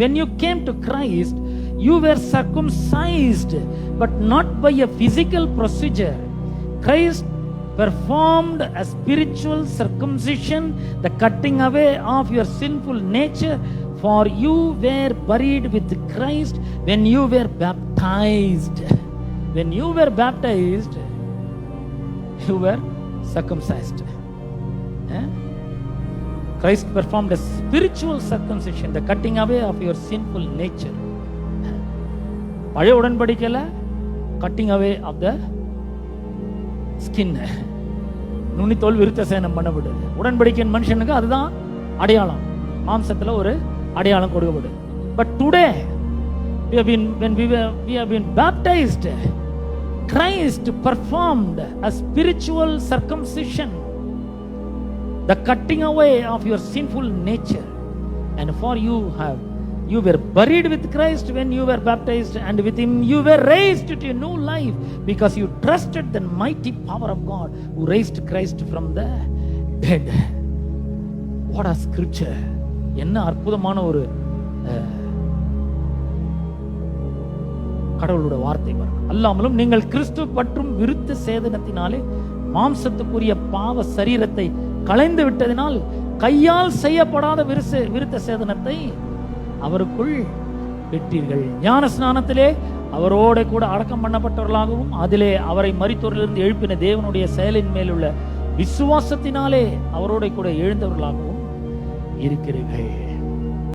When you came to Christ, you were circumcised, but not by a physical procedure. Christ performed a spiritual circumcision, the cutting away of your sinful nature, for you were buried with Christ when you were baptized. When you were baptized, you were circumcised. Christ performed a spiritual circumcision, the cutting away of your sinful nature. பழைய உடன்படிக்கையில cutting away of the skin, நுனித்தோல் விருத்த சேதனம் பண்ணப்படுது. உடன்படிக்கையின் மனுஷனுக்கு அதுதான் அடையாளம், மாம்சத்துல ஒரு அடையாளம் கொடுக்கப்படுது. But today when we have been baptized, Christ performed a spiritual circumcision, the cutting away of your sinful nature. And for you were buried with Christ when you were baptized, and with him you were raised to a new life, because you trusted the mighty power of God who raised Christ from the dead. What a scripture! என்ன அற்புதமான ஒரு கடவுளோட வார்த்தை பாருங்க. அல்லாமலும் நீங்கள் கிறிஸ்து பற்றும் விருத்த சேதனத்தினாலே மாம்சத்துக்குரிய பாவ சரீரத்தை களைந்து விட்டதினால் கையால் செய்யப்படாத விருத்த சேதனத்தை அவருக்குள் பெற்றீர்கள். ஞான ஸ்நானத்திலே அவரோட கூட அடக்கம் பண்ணப்பட்டவர்களாகவும், அதிலே அவரை மரித்தோரிலிருந்து எழுப்பின தேவனுடைய செயலின் மேலுள்ள விசுவாசத்தினாலே அவரோட கூட எழுந்தவர்களாகவும் இருக்கிறீர்கள்.